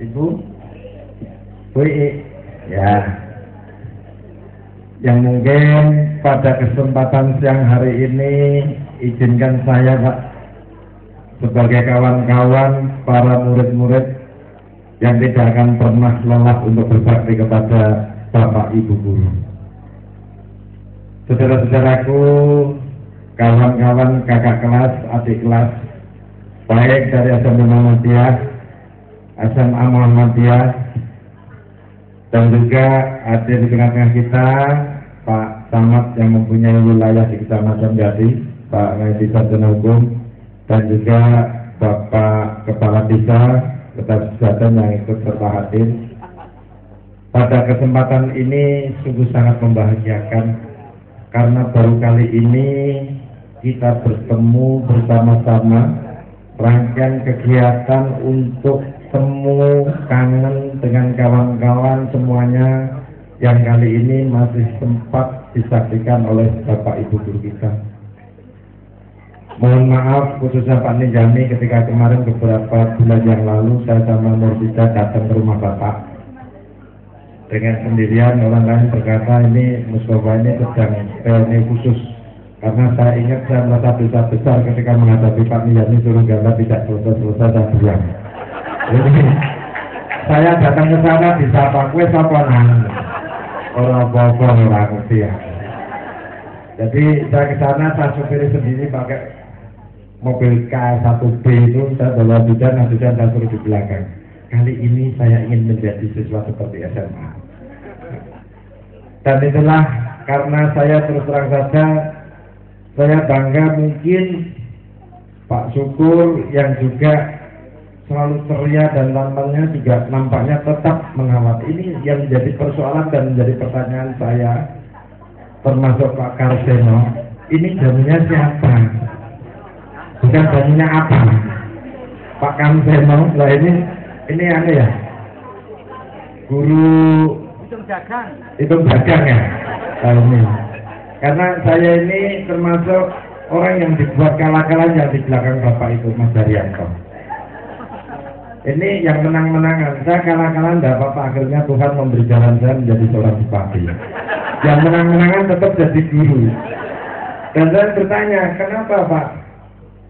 Ibu ya, yang mungkin pada kesempatan siang hari ini izinkan saya Pak sebagai kawan-kawan para murid-murid yang tidak akan pernah lelah untuk berbakti kepada Bapak Ibu Guru. Saudara-saudaraku, kawan-kawan kakak kelas, adik kelas, baik dari SMP Muhammadiyah, SMA Muhammadiyah, dan juga hadir di tengah-tengah kita Pak Camat yang mempunyai wilayah di Kecamatan Jati, Pak Ngaji Sarjana Hukum, dan juga Bapak Kepala Desa, Kepala Kesehatan yang ikut serta hadir. Pada kesempatan ini sungguh sangat membahagiakan karena baru kali ini kita bertemu bersama-sama rangkaian kegiatan untuk temu kangen dengan kawan-kawan semuanya yang kali ini masih sempat disaksikan oleh Bapak Ibu Guru kita. Mohon maaf khususnya Pak Ninjani ketika kemarin beberapa bulan yang lalu saya sama Nurdita datang ke rumah Bapak dengan sendirian. Orang lain berkata ini Mustafa ini sedang reuni khusus, karena saya ingat saya merasa dosa besar ketika menghadapi Pak Ninjani suruh gambar tidak selesai-selesai dan diam. Jadi saya datang ke sana disapa kue saponan orang apa-apa orang ngerti ya. Jadi saya ke sana, saya supiri sendiri pakai mobil K1B itu, saya bawa hujan saya suruh di belakang. Kali ini saya ingin menjadi siswa seperti SMA. Dan itulah karena saya terus terang saja, saya bangga mungkin Pak Syukur yang juga selalu ceria dan tampangnya juga nampaknya tetap mengawal. Ini yang menjadi persoalan dan menjadi pertanyaan saya, termasuk Pak Karseno, ini jamunya siapa? Bukan jamunya apa? Pak Karseno, lah ini aneh ya? Guru hitung dagang ya? Ini. Karena saya ini termasuk orang yang dibuat kalah-kalah yang di belakang Bapak itu Mas Daryanto. Ini yang menang-menangan, saya kalah-kalah enggak apa-apa, akhirnya Tuhan memberi jalan saya menjadi seorang bupati. Yang menang-menangan tetap jadi guru. Dan saya bertanya, kenapa Pak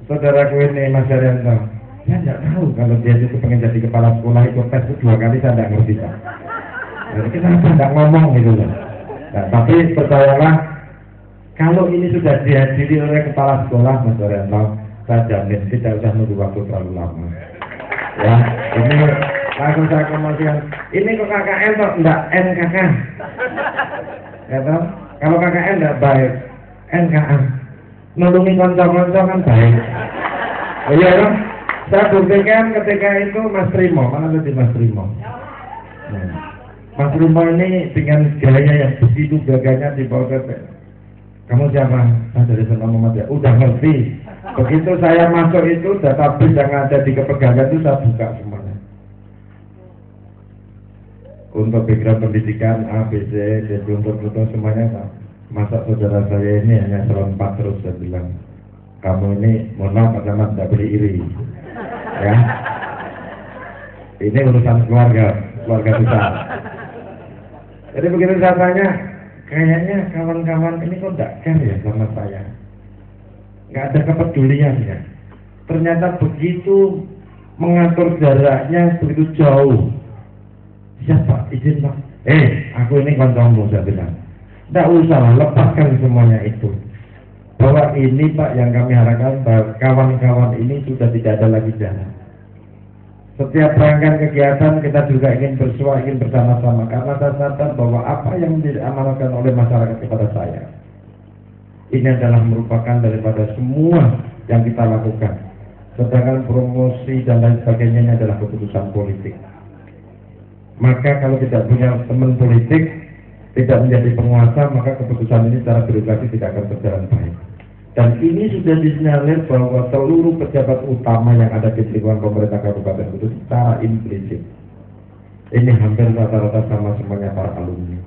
saudaraku ini Mas Daryanto? Saya enggak tahu kalau dia itu pengen jadi kepala sekolah, ikut tes 2 kali saya enggak ngerti Pak. Jadi kenapa enggak ngomong gitu loh. Nah, tapi percayalah, kalau ini sudah dihadiri oleh kepala sekolah Mas Daryanto, saya jamin tidak usah nunggu waktu terlalu lama. Ya, ini langsung saya komunikasikan. Ini kok KKN toh enggak NKK. Ya toh? Kalau KKN enggak baik, NKA. Nulungi konco-konco kan baik. Oh iya toh? Saya buktikan ketika itu Mas Trimo, mana tadi Mas Trimo? Nah, Mas Trimo ini dengan gaya yang begitu gagahnya di bawah kamu siapa? Saya dari Senang Muhammadiyah. Udah ngerti. Begitu saya masuk itu, database yang ada di kepegangan itu saya buka semuanya. Untuk background pendidikan A, B, C, D, untuk semuanya Pak. Masa saudara saya ini hanya selon 4 terus saya bilang, kamu ini mohon maaf Pak Camat tidak boleh iri. Ya. Ini urusan keluarga besar. Jadi begitu saya tanya, kayaknya kawan-kawan ini kok tidak care ya sama saya, nggak ada kepedulian ya. Ternyata begitu mengatur jaraknya begitu jauh. Siapa izin Pak? Aku ini kancamu, saya bilang. Tidak usah lah, lepaskan semuanya itu. Bahwa ini Pak yang kami harapkan, bahwa kawan-kawan ini sudah tidak ada lagi jalan. Setiap rangkaian kegiatan kita juga ingin bersua, ingin bersama-sama, karena saya sadar bahwa apa yang diamanatkan oleh masyarakat kepada saya ini adalah merupakan daripada semua yang kita lakukan. Sedangkan promosi dan lain sebagainya ini adalah keputusan politik. Maka kalau tidak punya teman politik, tidak menjadi penguasa, maka keputusan ini secara birokrasi tidak akan berjalan baik. Dan ini sudah disinyalir bahwa seluruh pejabat utama yang ada di lingkungan pemerintah Kabupaten Kudus secara implisit ini hampir rata-rata sama semuanya para alumni.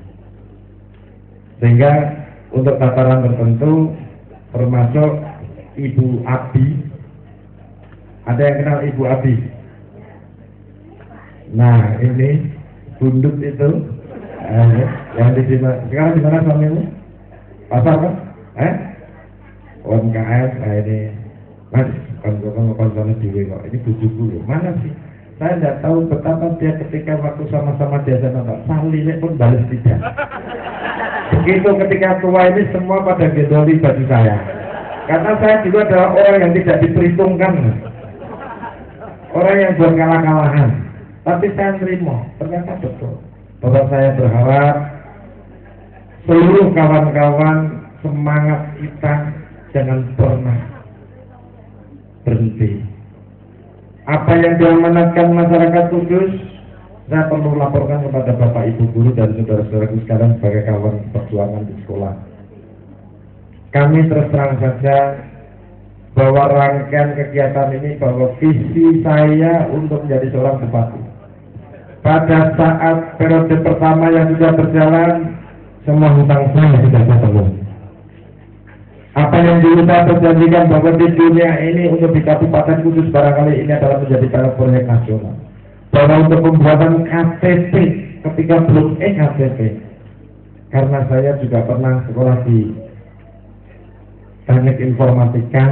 Sehingga untuk tataran tertentu, termasuk Ibu Abi, ada yang kenal Ibu Abi? Nah ini bundut itu yang di sini. Sekarang di mana suamimu? Pasar kan? UMKM. Nah ini Mas, konsolnya diri kok. Ini bujuku loh. Mana sih? Saya tidak tahu betapa dia ketika waktu sama-sama dia sama Pak Salih pun balas tidak. Begitu ketika tua ini semua pada gedoli baju saya. Karena saya juga adalah orang yang tidak diperhitungkan. Orang yang buat kalah-kalahan. Tapi saya terima, ternyata betul. Bapak saya berharap seluruh kawan-kawan semangat kita jangan pernah berhenti. Apa yang diamanatkan masyarakat Kudus, saya perlu laporkan kepada Bapak Ibu guru dan saudara-saudaraku sekalian sebagai kawan perjuangan di sekolah. Kami terus terang saja bahwa rangkaian kegiatan ini bahwa visi saya untuk menjadi seorang bupati. Pada saat periode pertama yang sudah berjalan, semua hutang saya sudah terpenuhi. Apa yang dulu saya perjanjikan bahwa di dunia ini untuk di Kabupaten Kudus barangkali ini adalah menjadi proyek nasional. Bahwa untuk pembuatan KTP ketika belum KTP, karena saya juga pernah sekolah di teknik informatika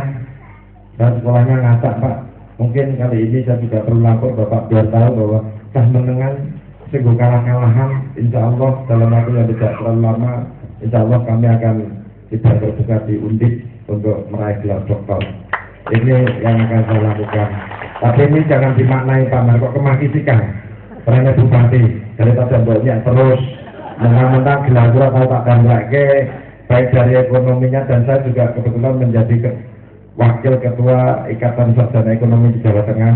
dan sekolahnya ngacak Pak. Mungkin kali ini saya juga perlu lapor Bapak biar tahu bahwa cah menengan sehingga kalah-kalahan, insya Allah dalam waktu yang tidak terlalu lama, insya Allah kami akan tidak terbuka di Undip untuk meraih gelar doktor. Ini yang akan saya lakukan. Tapi ini jangan dimaknai pamer kok kemahisikan. Karena bupati dari tadi banyak terus mentang-mentang gelar tahu tak damlake baik dari ekonominya, dan saya juga kebetulan menjadi wakil ketua Ikatan Sarjana Ekonomi di Jawa Tengah,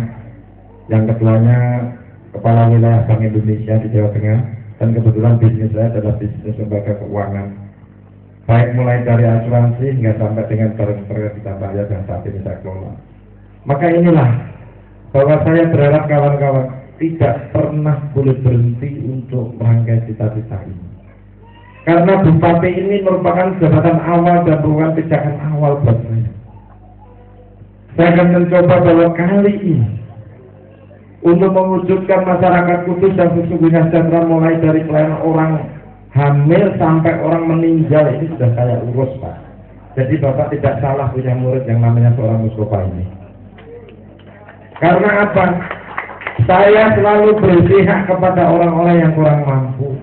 yang ketuanya Kepala Wilayah Bank Indonesia di Jawa Tengah, dan kebetulan bisnis saya adalah bisnis lembaga keuangan. Baik mulai dari asuransi hingga sampai dengan barang-barang kita bayar dan saat ini saya kelola. Maka inilah bahwa saya berharap kawan-kawan tidak pernah boleh berhenti untuk merangkai cita-cita ini. Karena bupati ini merupakan jabatan awal dan merupakan pijakan awal buat saya. Saya akan mencoba bahwa kali ini untuk mewujudkan masyarakat Kudus yang sesungguhnya sejahtera, mulai dari pelayanan orang hamil sampai orang meninggal, ini sudah saya urus Pak. Jadi Bapak tidak salah punya murid yang namanya seorang Mustafa ini. Karena apa? Saya selalu berpihak kepada orang-orang yang kurang mampu.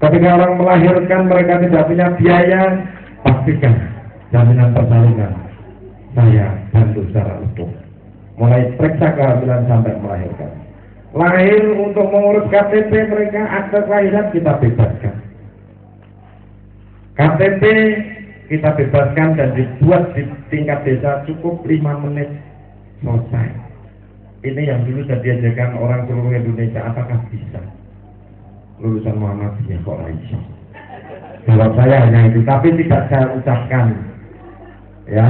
Ketika orang melahirkan mereka tidak punya biaya, pastikan jaminan persalinan saya bantu secara utuh. Mulai periksa kehamilan sampai melahirkan. Lahir untuk mengurus KTP mereka, akte kelahiran kita bebaskan. KTP kita bebaskan dan dibuat di tingkat desa cukup 5 menit selesai. Ini yang dulu sudah diajarkan orang seluruh Indonesia, apakah bisa? Lulusan Muhammadiyah kok bisa? Jawab saya hanya itu, tapi tidak saya ucapkan. Ya,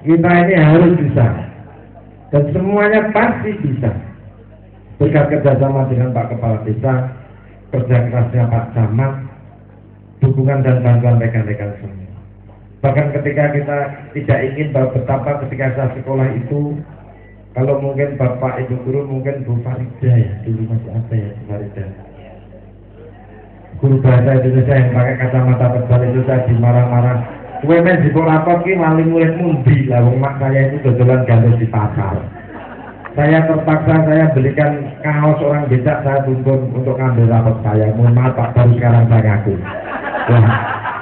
kita ini harus bisa. Dan semuanya pasti bisa. Berkat kerjasama dengan Pak Kepala Desa, kerja kerasnya Pak Camat, dukungan dan bantuan rekan-rekan semua. Bahkan ketika kita tidak ingin bahwa betapa ketika saya sekolah itu, kalau mungkin Bapak Ibu guru, mungkin Bu Farida ya, dulu masih ada ya Bu Farida, guru bahasa Indonesia yang pakai kacamata tebal itu, saya dimarah-marah. Kue men di rapor ki lali murid mundi lah, mak saya itu dodolan gandus di pasar. Saya terpaksa saya belikan kaos orang becak, saya tuntun untuk ngambil rapor saya. Mohon maaf Pak, baru sekarang saya ngaku.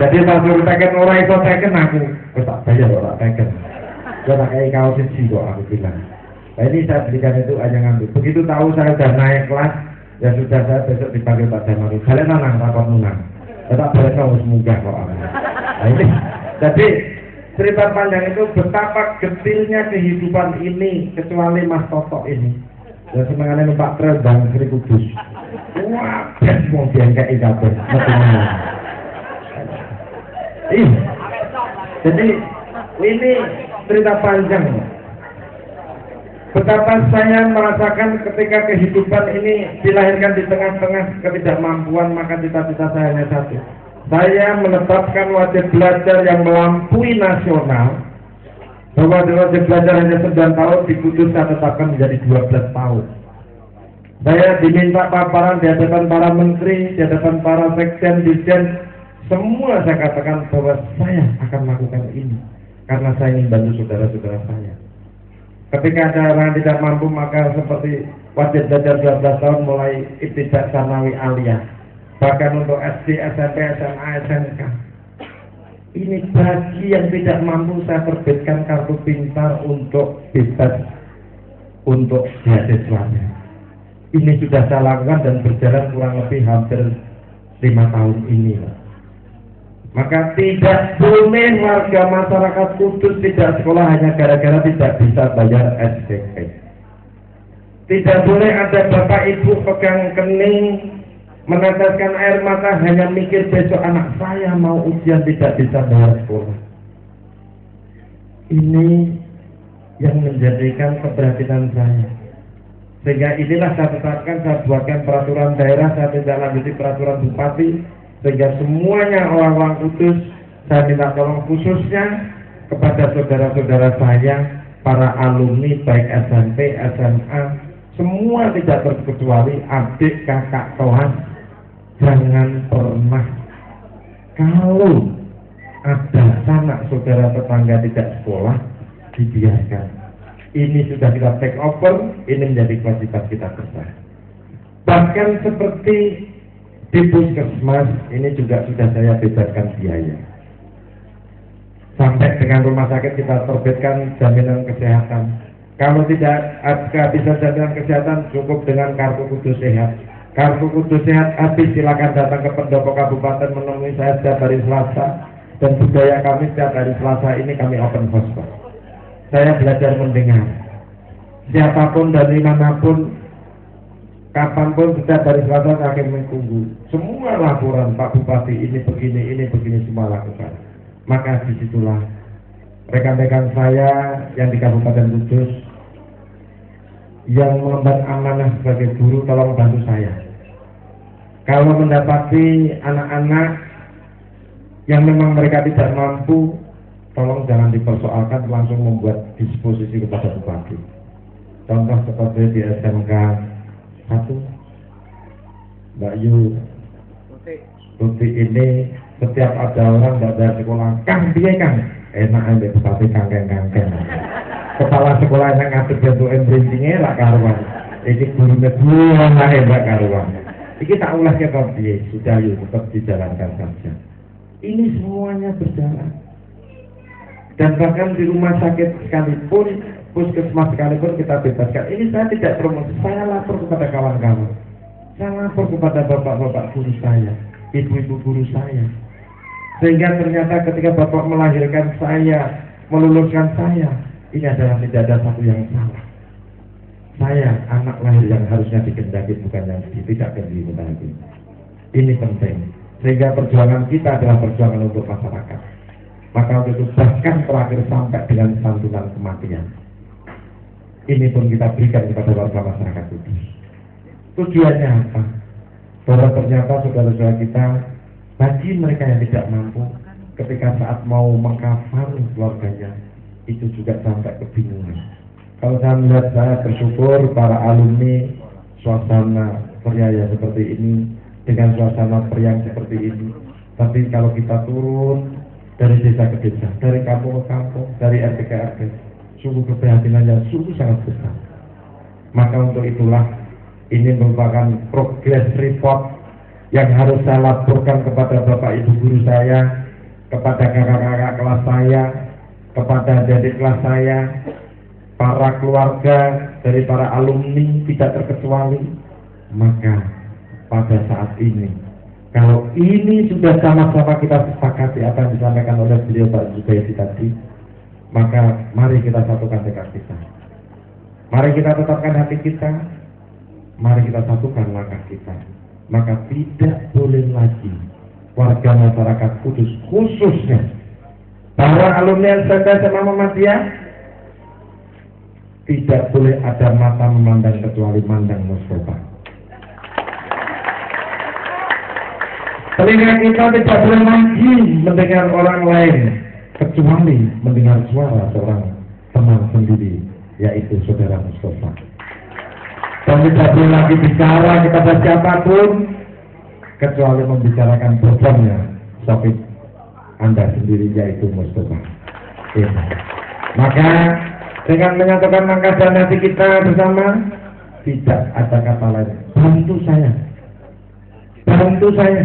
Jadi pas suruh teken orang itu teken aku, tak bayar orang teken. Saya tak kayak kaos sih kok aku bilang. Nah ini saya belikan itu aja ngambil. Begitu tahu saya sudah naik kelas, ya sudah, saya besok dipanggil Pak Jamaru. Kalian nang rapor munang. Ya tak boleh harus munggah kok. Nah ini. Jadi cerita panjang itu betapa getilnya kehidupan ini, kecuali Mas Toto ini. Dan semangatnya Pak Trel dan Sri Kudus. Wah, mau diangkat kabeh. Jadi ini cerita panjang. Betapa saya merasakan ketika kehidupan ini dilahirkan di tengah-tengah ketidakmampuan, maka cita-cita saya hanya satu. Saya menetapkan wajib belajar yang melampaui nasional Bahwa wajib belajar hanya 9 tahun, di Kudus saya tetapkan menjadi 12 tahun. Saya diminta paparan di hadapan para menteri, di hadapan para sekjen, dirjen, semua saya katakan bahwa saya akan melakukan ini karena saya ingin bantu saudara-saudara saya. Ketika ada orang yang tidak mampu, maka seperti wajib belajar 12 tahun mulai ibtidak sanawi aliyah, bahkan untuk SD, SMP, SMA, SMK. Ini bagi yang tidak mampu saya terbitkan kartu pintar untuk bebas untuk beasiswanya. Ini sudah saya lakukan dan berjalan kurang lebih hampir 5 tahun ini. Maka tidak boleh warga masyarakat Kudus tidak sekolah hanya gara-gara tidak bisa bayar SPP. Tidak boleh ada bapak ibu pegang kening meneteskan air mata hanya mikir besok anak saya mau ujian tidak bisa bayar sekolah. Ini yang menjadikan keprihatinan saya. Sehingga inilah saya tetapkan, saya buatkan peraturan daerah, saya tidak lanjuti peraturan bupati, sehingga semuanya orang-orang Kudus saya minta tolong khususnya kepada saudara-saudara saya, para alumni baik SMP, SMA, semua tidak terkecuali adik, kakak, kelas. Jangan pernah kalau ada sanak saudara tetangga tidak sekolah dibiarkan. Ini sudah kita take over, ini menjadi kewajiban kita bersama. Bahkan seperti di puskesmas ini juga sudah saya bebaskan biaya. Sampai dengan rumah sakit kita terbitkan jaminan kesehatan. Kalau tidak bisa jaminan kesehatan, cukup dengan kartu Kudus Sehat. Kartu Kudus Sehat habis, silakan datang ke pendopo kabupaten menemui saya setiap hari Selasa, dan budaya kami setiap hari Selasa ini kami open house. Saya belajar mendengar siapapun dari manapun, kapanpun, setiap hari Selasa saya akan menunggu semua laporan Pak Bupati ini begini semua lakukan. Maka disitulah rekan-rekan saya yang di Kabupaten Kudus yang mengemban amanah sebagai guru, tolong bantu saya. Kalau mendapati anak-anak yang memang mereka tidak mampu, tolong jangan dipersoalkan, langsung membuat disposisi kepada bupati. Contoh seperti di SMK 1 Mbak Yu Tuti ini, setiap ada orang tidak ada sekolah, Kang piye Kang, enak aja bupati kangkeng. Kepala sekolah yang ngasih bentuk embrintingnya lah karuan. Ini gurunya dua lah hebat karuan. Ini tak ulah ke piye, sudah yuk tetap dijalankan saja. Ini semuanya berjalan. Dan bahkan di rumah sakit sekalipun, puskesmas sekalipun kita bebaskan. Ini saya tidak promosi, saya lapor kepada kawan-kawan. Saya lapor kepada bapak-bapak guru saya, ibu-ibu guru saya. Sehingga ternyata ketika bapak melahirkan saya, meluluskan saya, ini adalah tidak ada satu yang salah. Saya anak lahir yang harusnya dikendaki, bukan yang tidak dikendaki. Ini penting. Sehingga perjuangan kita adalah perjuangan untuk masyarakat. Maka untuk itu bahkan terakhir sampai dengan santunan kematian. Ini pun kita berikan kepada warga masyarakat Kudus. Tujuannya apa? Bahwa ternyata saudara-saudara kita, bagi mereka yang tidak mampu, ketika saat mau mengkafar keluarganya, itu juga sampai kebingungan. Kalau saya melihat, saya bersyukur para alumni suasana periaya seperti ini, dengan suasana periang seperti ini. Tapi kalau kita turun dari desa ke desa, dari kampung ke kampung, dari RT ke RT, sungguh keprihatinannya sungguh sangat besar. Maka untuk itulah ini merupakan progress report yang harus saya laporkan kepada bapak ibu guru saya, kepada kakak-kakak kelas saya, kepada adik kelas saya, para keluarga dari para alumni tidak terkecuali. Maka pada saat ini, kalau ini sudah sama-sama kita sepakati apa yang disampaikan oleh beliau Pak Zubaidi tadi, maka mari kita satukan tekad kita, mari kita tetapkan hati kita, mari kita satukan langkah kita. Maka tidak boleh lagi warga masyarakat Kudus, khususnya para alumni SMK SMA Muhammadiyah, tidak boleh ada mata memandang kecuali mandang Mustafa. Telinga kita tidak boleh lagi mendengar orang lain kecuali mendengar suara seorang teman sendiri, yaitu saudara Mustafa. Dan tidak boleh lagi bicara kepada siapapun kecuali membicarakan programnya Sofik Anda sendiri, yaitu Mustafa. Ya. Maka dengan menyatukan langkah dan hati kita bersama, tidak ada kata lain. Bantu saya, bantu saya.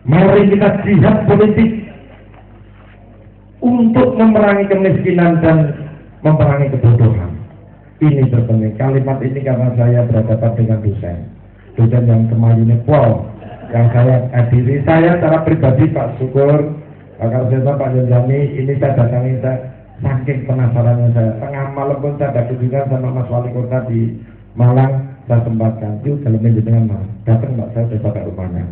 Mari kita jihad politik untuk memerangi kemiskinan dan memerangi kebodohan. Ini terpenting. Kalimat ini karena saya berhadapan dengan dosen yang kemayune pol, yang saya hadiri. Saya secara pribadi Pak Syukur, Pak Karseta, Pak Jonjani, ini saya datangi, saya saking penasarannya saya. Tengah malam pun saya ada kunjungan sama Mas Wali Kota di Malang, saya sempatkan itu dalam dengan malam. Datang Pak, saya sudah pakai rumahnya.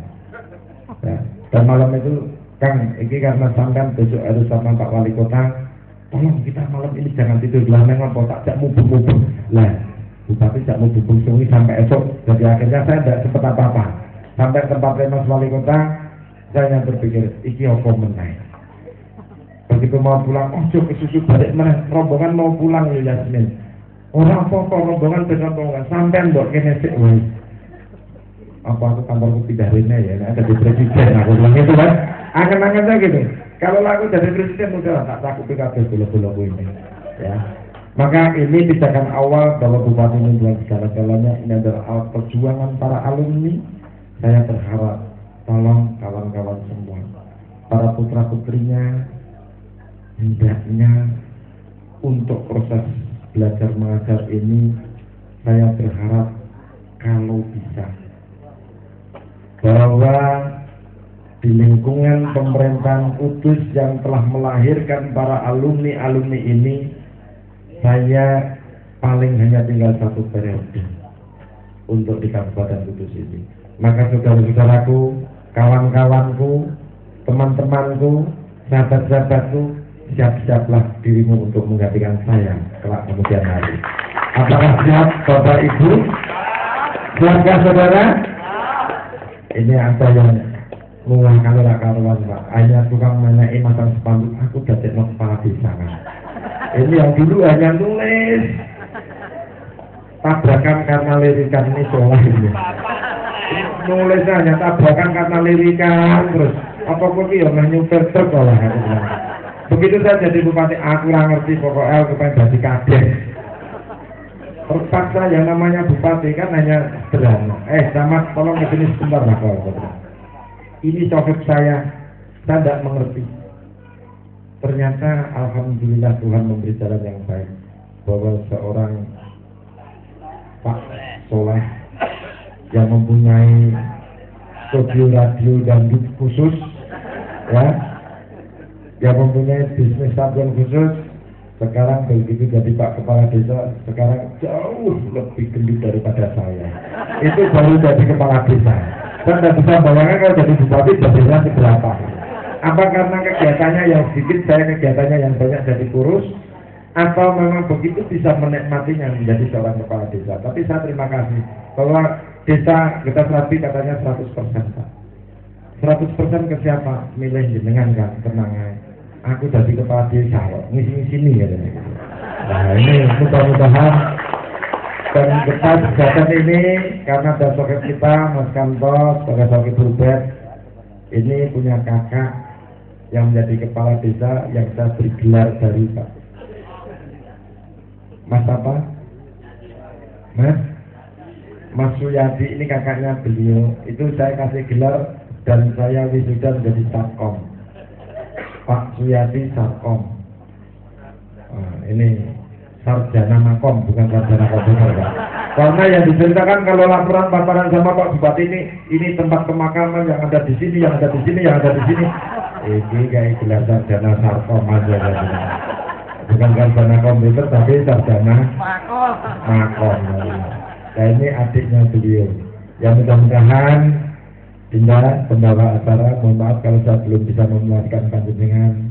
Ya. Dan malam itu Kang, ini karena sampean besok harus sama Pak Wali Kota, tolong kita malam ini jangan tidur gelandang apa tak mubur-mubur. Lah, Bupati tak mubur sungi sampai esok. Jadi akhirnya saya tidak sempat apa-apa. Sampai tempat Mas Wali Kota, saya yang berpikir, iki apa meneh. Begitu mau pulang, oh jauh kesusu balik meneh. Rombongan mau pulang ya Yasmin. Orang apa-apa rombongan rombongan sampai mbok kene sik wae. Apa aku kantorku pindah rene ya, ada di presiden aku bilang itu kan. Angen-angen saja gitu. Kalau aku jadi presiden udah tak takut PKB bola-bola ini, ya. Maka ini tindakan awal bahwa Bupati membuat segala-galanya. Ini adalah alat perjuangan para alumni. Saya berharap tolong kawan-kawan semua, para putra putrinya, hendaknya untuk proses belajar mengajar ini, saya berharap kalau bisa bahwa di lingkungan pemerintahan Kudus yang telah melahirkan para alumni-alumni ini, saya paling hanya tinggal 1 periode untuk di Kabupaten Kudus ini. Maka saudara-saudaraku, kawan-kawanku, teman-temanku, sahabat-sahabatku, siap-siaplah dirimu untuk menggantikan saya kelak kemudian hari. Apakah siap Bapak Ibu? Siapkah saudara? Ini ada yang mulai kalau karuan Pak, hanya tukang mengenai masang spanduk, aku dapat kepala desa kan. Ini yang dulu hanya nulis tabrakan karena lirikan, ini soal ini. Nulisnya hanya tabrakan karena lirikan, terus apa kok ya nyuper truk lah. Begitu saya jadi bupati, aku kurang ngerti pokoknya aku pengen jadi kades. Terpaksa yang namanya bupati kan hanya sederhana. Camat tolong ke sini sebentar lah kalau ini coklat saya tidak mengerti. Ternyata alhamdulillah Tuhan memberi jalan yang baik, bahwa seorang Pak Soleh yang mempunyai studio radio dan khusus, ya, yang mempunyai bisnis stadion khusus, sekarang begitu jadi Pak Kepala Desa, sekarang jauh lebih gendut daripada saya. Itu baru jadi Kepala Desa. Saya tidak bisa bayangkan kalau jadi bupati jadinya seberapa. Apa karena kegiatannya yang sedikit, saya kegiatannya yang banyak jadi kurus, atau memang begitu bisa menikmatinya menjadi seorang kepala desa. Tapi saya terima kasih bahwa desa kita terapi katanya 100% Pak. 100% ke siapa? Milih jenengan kan, tenang aja. Aku jadi kepala desa kok, ngisi-ngisi nih katanya. Nah ini mudah-mudahan dan kita kegiatan ini karena ada soket kita Mas Kantos sebagai soket Rubet ini punya kakak yang menjadi kepala desa yang saya beri gelar dari Pak Mas apa? Mas Suyadi, ini kakaknya beliau, itu saya kasih gelar dan saya wisuda menjadi Satkom. Pak Suyadi Satkom. Ini sarjana makom, bukan sarjana komputer Pak. Karena yang diceritakan kalau laporan paparan sama Pak Bupati ini tempat pemakaman yang ada di sini, yang ada di sini, yang ada di sini. Ini kayak gelar sarjana sarkom aja kan. Bukan sarjana komputer tapi sarjana makom. Nah ini adiknya beliau. Yang mudah-mudahan Dinda pembawa acara, mohon maaf kalau saya belum bisa memuaskan panjenengan.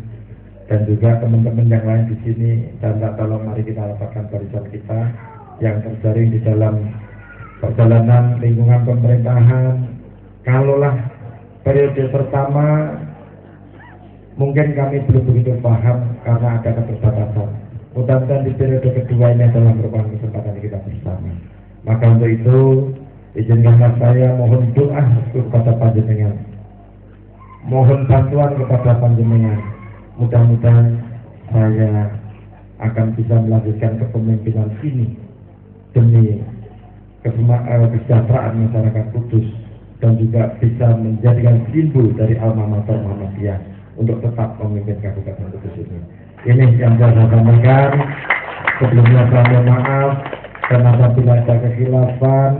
Dan juga teman-teman yang lain di sini, dan tak tolong mari kita rapatkan barisan kita yang terjaring di dalam perjalanan lingkungan pemerintahan. Kalaulah periode pertama mungkin kami belum begitu paham karena ada keterbatasan. Mudah-mudahan di periode kedua ini adalah merupakan kesempatan kita bersama. Maka untuk itu izinkanlah saya mohon doa kepada panjenengan, mohon bantuan kepada panjenengan. Mudah-mudahan saya akan bisa melanjutkan kepemimpinan ini demi kesejahteraan masyarakat Kudus dan juga bisa menjadikan simbol dari alma mater Muhammadiyah untuk tetap memimpin Kabupaten Kudus ini. Ini yang saya sampaikan. Sebelumnya saya mohon maaf karena apabila ada kekhilafan,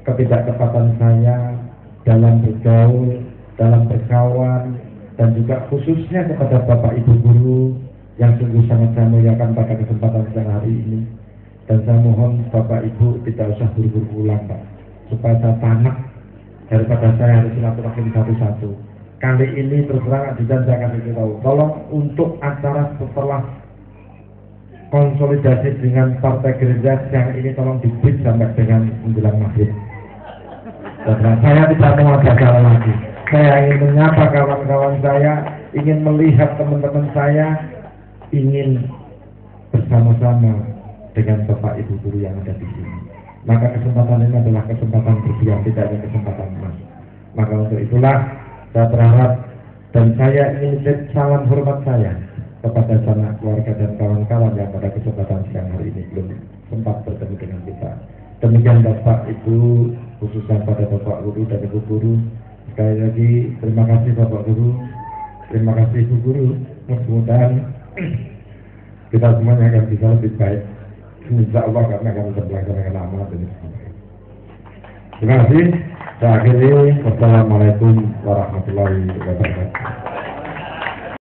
ketidaktepatan saya dalam bergaul, dalam berkawan, dan juga khususnya kepada Bapak Ibu guru yang sungguh sangat saya muliakan pada kesempatan siang hari ini. Dan saya mohon Bapak Ibu tidak usah buru-buru pulang, Pak, supaya saya tanak daripada saya harus silaturahim satu-satu. Kali ini terus terang ajudan saya kasih tahu, tolong untuk acara setelah konsolidasi dengan Partai Gerindra siang ini tolong diberi sampai dengan menjelang maghrib. Dan saya tidak mau ada jalan lagi. Saya ingin menyapa kawan-kawan saya, ingin melihat teman-teman saya, ingin bersama-sama dengan Bapak Ibu guru yang ada di sini. Maka kesempatan ini adalah kesempatan berjuang, tidak hanya kesempatan emas. Maka untuk itulah saya berharap dan saya ingin salam hormat saya kepada sanak keluarga dan kawan-kawan yang pada kesempatan siang hari ini belum sempat bertemu dengan kita. Demikian Bapak Ibu, khususnya pada Bapak Guru dan Ibu Guru. Sekali lagi terima kasih Bapak Guru, terima kasih Ibu Guru. Mudah-mudahan kita semuanya akan bisa lebih baik, insya Allah, karena akan melaksanakan amanat ini. Terima kasih. Saya akhiri. Wassalamualaikum warahmatullahi wabarakatuh.